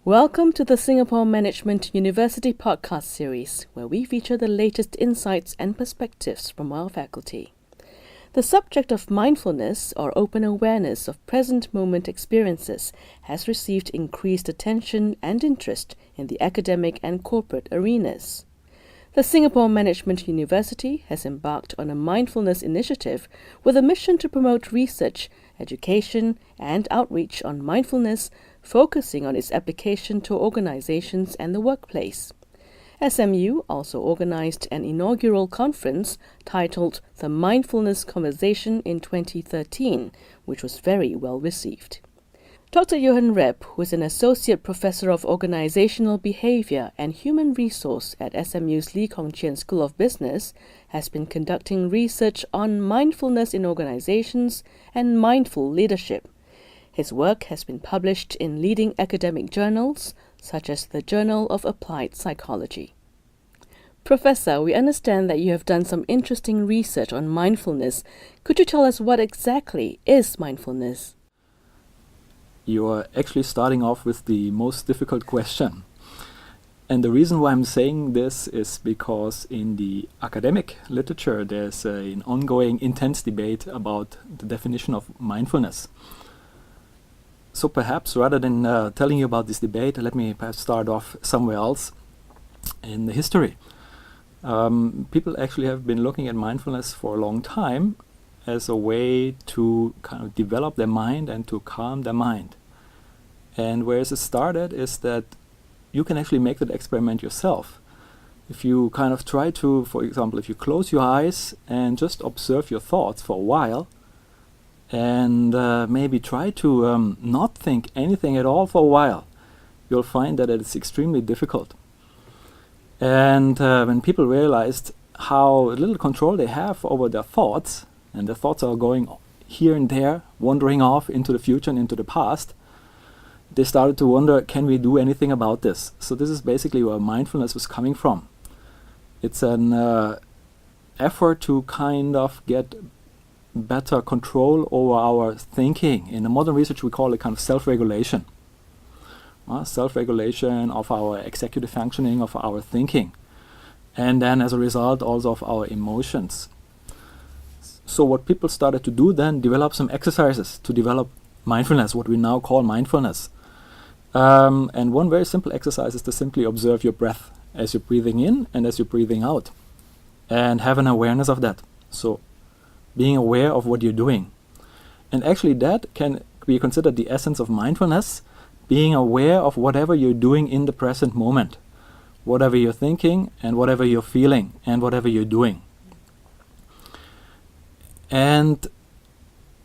Welcome to the Singapore Management University podcast series, where we feature the latest insights and perspectives from our faculty. The subject of mindfulness, or open awareness of present moment experiences, has received increased attention and interest in the academic and corporate arenas. The Singapore Management University has embarked on a mindfulness initiative with a mission to promote research, education, and outreach on mindfulness, focusing on its application to organizations and the workplace. SMU also organized an inaugural conference titled The Mindfulness Conversation in 2013, which was very well received. Dr. Johan Rep, who is an Associate Professor of Organizational Behavior and Human Resource at SMU's Lee Kong Chian School of Business, has been conducting research on mindfulness in organizations and mindful leadership. His work has been published in leading academic journals, such as the Journal of Applied Psychology. Professor, we understand that you have done some interesting research on mindfulness. Could you tell us what exactly is mindfulness? You are actually starting off with the most difficult question. And the reason why I'm saying this is because in the academic literature there's an ongoing intense debate about the definition of mindfulness. So perhaps rather than telling you about this debate, let me perhaps start off somewhere else in the history. People actually have been looking at mindfulness for a long time as a way to kind of develop their mind and to calm their mind. And where it started is that you can actually make that experiment yourself. If you kind of try to, for example, if you close your eyes and just observe your thoughts for a while, and maybe try to not think anything at all for a while, you'll find that it's extremely difficult. And when people realized how little control they have over their thoughts, and their thoughts are going here and there, wandering off into the future and into the past, they started to wonder, can we do anything about this? So this is basically where mindfulness was coming from. It's an effort to kind of get better control over our thinking. In the modern research we call it kind of self-regulation. Self-regulation of our executive functioning, of our thinking. And then as a result also of our emotions. So what people started to do then, develop some exercises to develop mindfulness, what we now call mindfulness. And one very simple exercise is to simply observe your breath as you're breathing in and as you're breathing out. And have an awareness of that. So being aware of what you're doing. And actually that can be considered the essence of mindfulness, being aware of whatever you're doing in the present moment. Whatever you're thinking and whatever you're feeling and whatever you're doing. And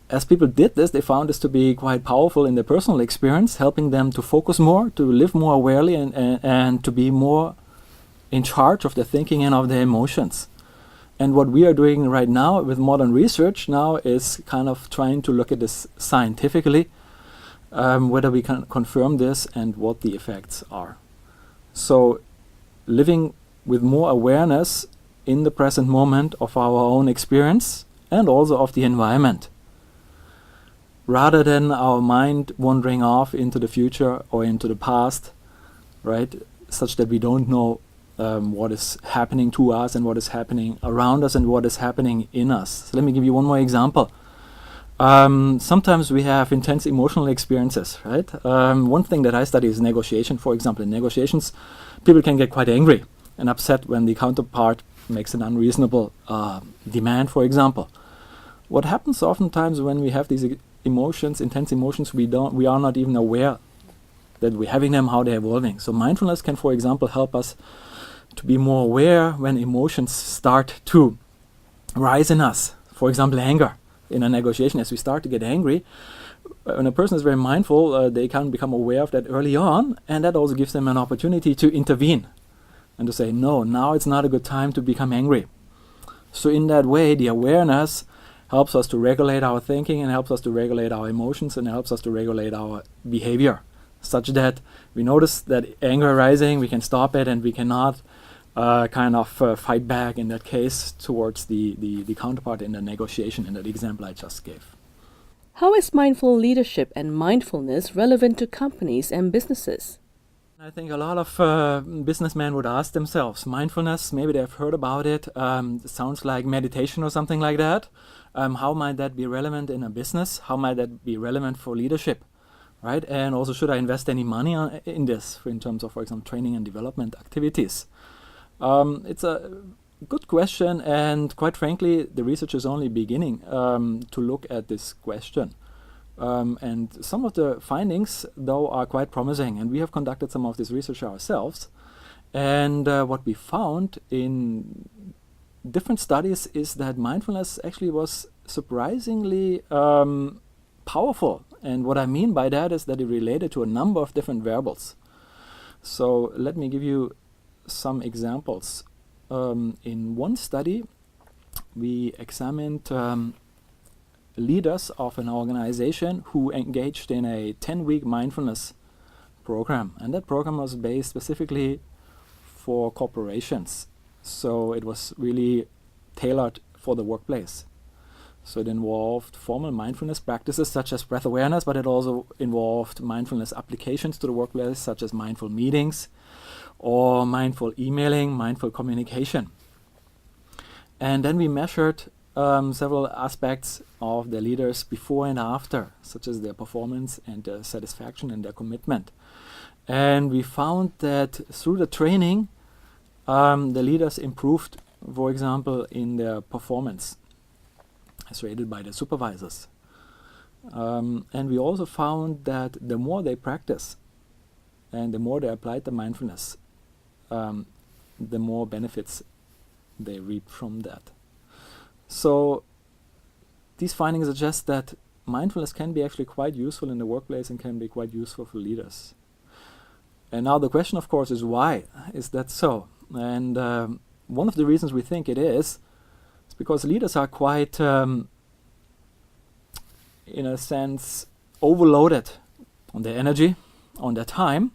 as people did this, they found this to be quite powerful in their personal experience, helping them to focus more, to live more awarely and to be more in charge of their thinking and of their emotions. And what we are doing right now with modern research now is kind of trying to look at this scientifically, whether we can confirm this and what the effects are. So living with more awareness in the present moment of our own experience and also of the environment, rather than our mind wandering off into the future or into the past, right, such that we don't know what is happening to us and what is happening around us and what is happening in us. So let me give you one more example. Sometimes we have intense emotional experiences, right? One thing that I study is negotiation. For example, in negotiations, people can get quite angry and upset when the counterpart makes an unreasonable demand, for example. What happens oftentimes when we have these emotions, intense emotions, we are not even aware that we're having them, how they're evolving. So mindfulness can, for example, help us to be more aware when emotions start to rise in us. For example, anger. In a negotiation, as we start to get angry, when a person is very mindful, they can become aware of that early on, and that also gives them an opportunity to intervene and to say, no, now it's not a good time to become angry. So in that way, the awareness helps us to regulate our thinking and helps us to regulate our emotions and helps us to regulate our behavior, such that we notice that anger arising, we can stop it, and we cannot fight back in that case towards the counterpart in the negotiation in that example I just gave. How is mindful leadership and mindfulness relevant to companies and businesses? I think a lot of businessmen would ask themselves, mindfulness, maybe they've heard about it, sounds like meditation or something like that. How might that be relevant in a business? How might that be relevant for leadership, right? And also, should I invest any money in this in terms of, for example, training and development activities? It's a good question, and quite frankly, the research is only beginning to look at this question. And some of the findings, though, are quite promising, and we have conducted some of this research ourselves. And what we found in different studies is that mindfulness actually was surprisingly powerful. And what I mean by that is that it related to a number of different variables. So let me give you some examples. In one study, we examined leaders of an organization who engaged in a 10-week mindfulness program. And that program was based specifically for corporations. So it was really tailored for the workplace. So it involved formal mindfulness practices such as breath awareness, but it also involved mindfulness applications to the workplace such as mindful meetings or mindful emailing, mindful communication. And then we measured several aspects of the leaders before and after, such as their performance and their satisfaction and their commitment. And we found that through the training, the leaders improved, for example, in their performance, as rated by the supervisors. And we also found that the more they practice and the more they applied the mindfulness, the more benefits they reap from that. So these findings suggest that mindfulness can be actually quite useful in the workplace and can be quite useful for leaders. And now the question, of course, is why is that so? And one of the reasons we think it is because leaders are quite, in a sense, overloaded on their energy, on their time.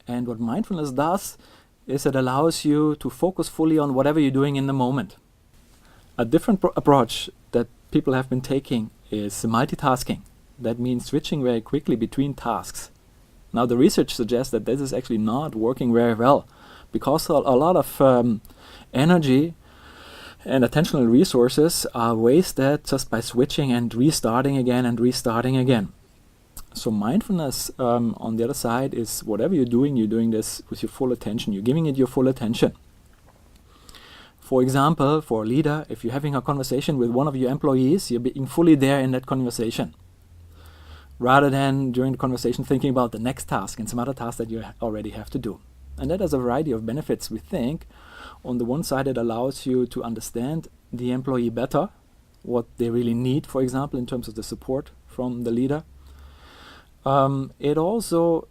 And what mindfulness does is it allows you to focus fully on whatever you're doing in the moment. A different approach that people have been taking is multitasking. That means switching very quickly between tasks. Now the research suggests that this is actually not working very well because a lot of energy and attentional resources are wasted just by switching and restarting again and restarting again. So mindfulness, on the other side, is whatever you're doing this with your full attention. You're giving it your full attention. For example, for a leader, if you're having a conversation with one of your employees, you're being fully there in that conversation, rather than during the conversation thinking about the next task and some other tasks that you already have to do. And that has a variety of benefits, we think. On the one side, it allows you to understand the employee better, what they really need, for example, in terms of the support from the leader. It also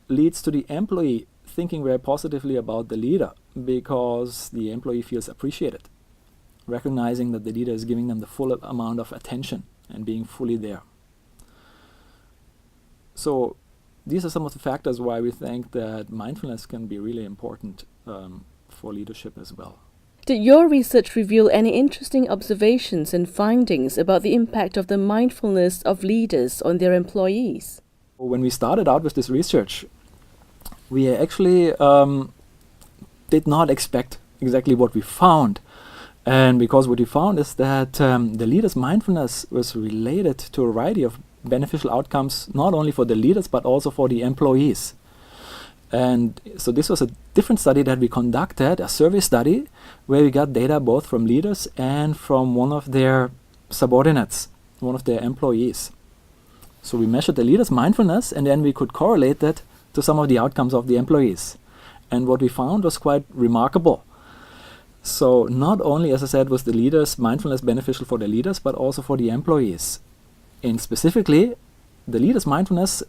leads to the employee thinking very positively about the leader because the employee feels appreciated, recognizing that the leader is giving them the full amount of attention and being fully there. So these are some of the factors why we think that mindfulness can be really important for leadership as well. Did your research reveal any interesting observations and findings about the impact of the mindfulness of leaders on their employees? When we started out with this research, we actually did not expect exactly what we found. And because what we found is that the leaders' mindfulness was related to a variety of beneficial outcomes, not only for the leaders, but also for the employees. And so this was a different study that we conducted, a survey study, where we got data both from leaders and from one of their subordinates, one of their employees. So we measured the leaders' mindfulness, and then we could correlate that to some of the outcomes of the employees. And what we found was quite remarkable. So not only, as I said, was the leaders' mindfulness beneficial for the leaders, but also for the employees. And specifically, the leaders' mindfulness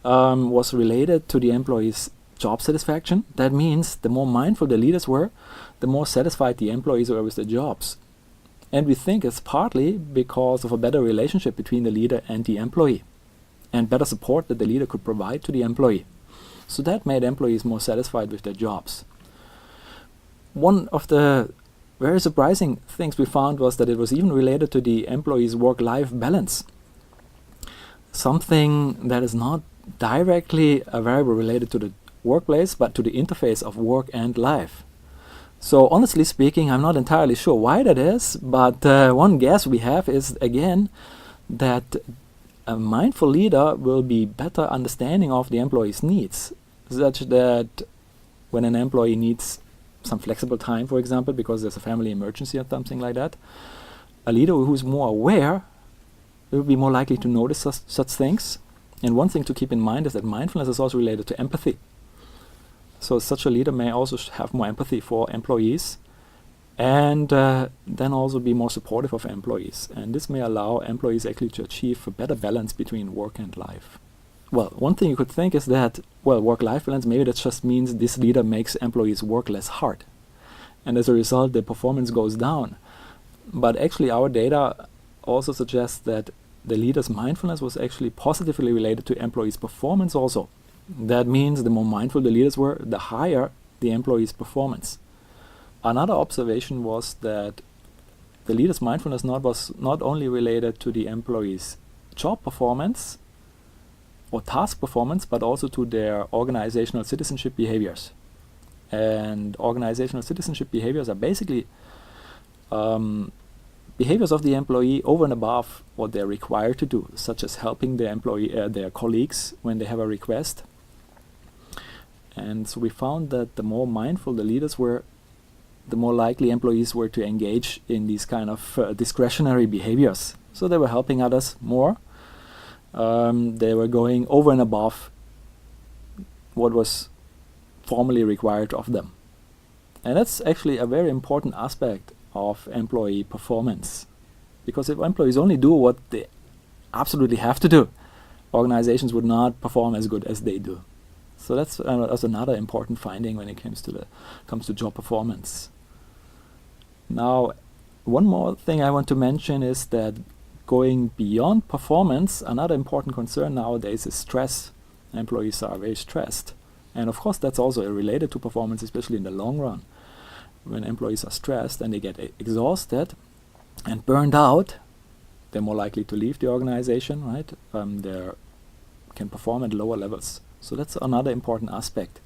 was related to the employees' job satisfaction. That means the more mindful the leaders were, the more satisfied the employees were with their jobs. And we think it's partly because of a better relationship between the leader and the employee, and better support that the leader could provide to the employee. So that made employees more satisfied with their jobs. One of the very surprising things we found was that it was even related to the employees' work-life balance. Something that is not directly a variable related to the workplace, but to the interface of work and life. So honestly speaking, I'm not entirely sure why that is, but one guess we have is, again, that a mindful leader will be better understanding of the employee's needs, such that when an employee needs some flexible time, for example, because there's a family emergency or something like that, a leader who's more aware will be more likely to notice such things. And one thing to keep in mind is that mindfulness is also related to empathy. So such a leader may also have more empathy for employees, and then also be more supportive of employees. And this may allow employees actually to achieve a better balance between work and life. Well, one thing you could think is that, well, work-life balance, maybe that just means this leader makes employees work less hard. And as a result, their performance goes down. But actually, our data also suggests that the leader's mindfulness was actually positively related to employees' performance also. That means the more mindful the leaders were, the higher the employees' performance. Another observation was that the leader's mindfulness was not only related to the employees' job performance or task performance, but also to their organizational citizenship behaviors. And organizational citizenship behaviors are basically behaviors of the employee over and above what they're required to do, such as helping their colleagues when they have a request. And so we found that the more mindful the leaders were, the more likely employees were to engage in these kind of discretionary behaviors. So they were helping others more. They were going over and above what was formally required of them. And that's actually a very important aspect of employee performance. Because if employees only do what they absolutely have to do, organizations would not perform as good as they do. So that's another important finding when it comes to job performance. Now, one more thing I want to mention is that going beyond performance, another important concern nowadays is stress. Employees are very stressed. And of course, that's also related to performance, especially in the long run. When employees are stressed and they get exhausted and burned out, they're more likely to leave the organization, right? They can perform at lower levels. So that's another important aspect.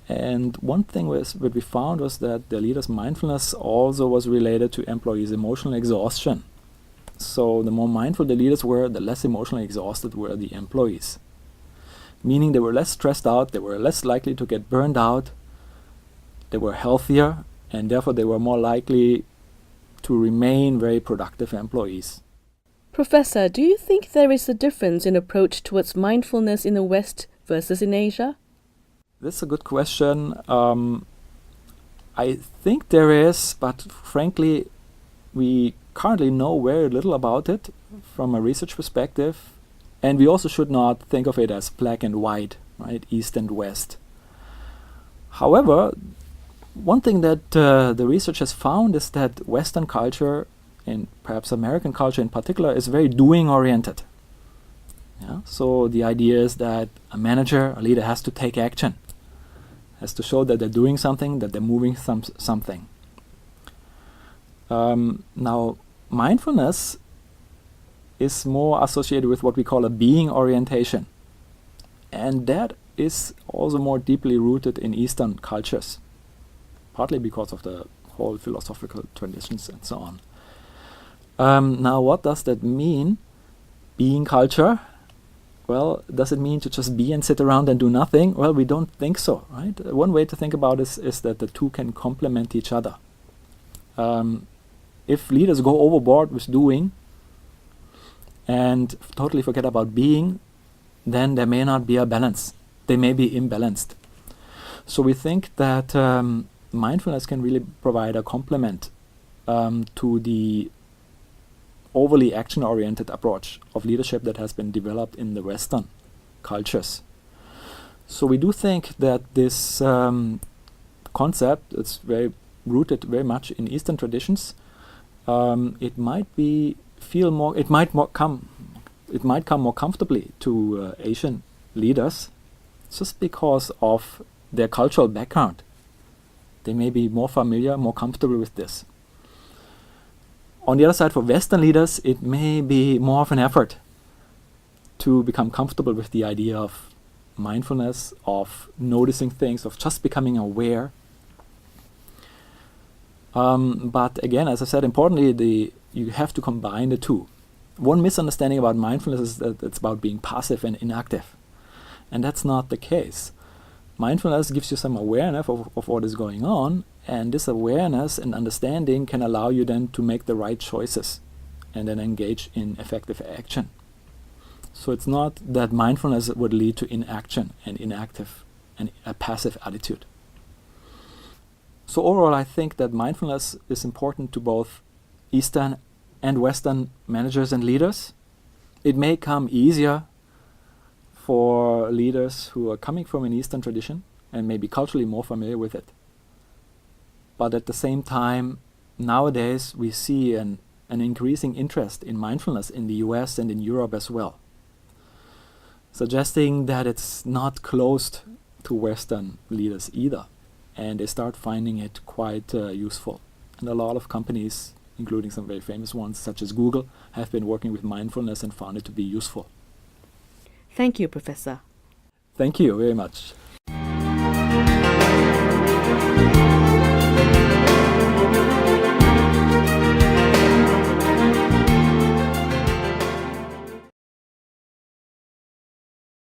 And one thing what we found was that the leader's mindfulness also was related to employees' emotional exhaustion. So the more mindful the leaders were, the less emotionally exhausted were the employees. Meaning they were less stressed out, they were less likely to get burned out, they were healthier, and therefore they were more likely to remain very productive employees. Professor, do you think there is a difference in approach towards mindfulness in the West versus in Asia? That's a good question. I think there is, but frankly, we currently know very little about it from a research perspective. And we also should not think of it as black and white, right? East and West. However, one thing that the research has found is that Western culture, and perhaps American culture in particular, is very doing-oriented. Yeah? So the idea is that a manager, a leader, has to take action, has to show that they're doing something, that they're moving something. Now, mindfulness is more associated with what we call a being orientation. And that is also more deeply rooted in Eastern cultures, partly because of the whole philosophical traditions and so on. Now, what does that mean? Being culture? Well, does it mean to just be and sit around and do nothing? Well, we don't think so, right? One way to think about this is that the two can complement each other. If leaders go overboard with doing and totally forget about being, then there may not be a balance. They may be imbalanced. So we think that mindfulness can really provide a complement to the overly action-oriented approach of leadership that has been developed in the Western cultures. So we do think that this concept, it's very rooted very much in Eastern traditions. It might come more comfortably to Asian leaders just because of their cultural background. They may be more familiar, more comfortable with this. On the other side, for Western leaders, it may be more of an effort to become comfortable with the idea of mindfulness, of noticing things, of just becoming aware. But again, as I said, importantly, you have to combine the two. One misunderstanding about mindfulness is that it's about being passive and inactive. And that's not the case. Mindfulness gives you some awareness of what is going on, and this awareness and understanding can allow you then to make the right choices and then engage in effective action. So it's not that mindfulness would lead to inaction and inactive and a passive attitude. So overall, I think that mindfulness is important to both Eastern and Western managers and leaders. It may come easier for leaders who are coming from an Eastern tradition and maybe culturally more familiar with it. But at the same time, nowadays we see an increasing interest in mindfulness in the US and in Europe as well, suggesting that it's not closed to Western leaders either, and they start finding it quite useful. And a lot of companies, including some very famous ones such as Google, have been working with mindfulness and found it to be useful. Thank you, Professor. Thank you very much.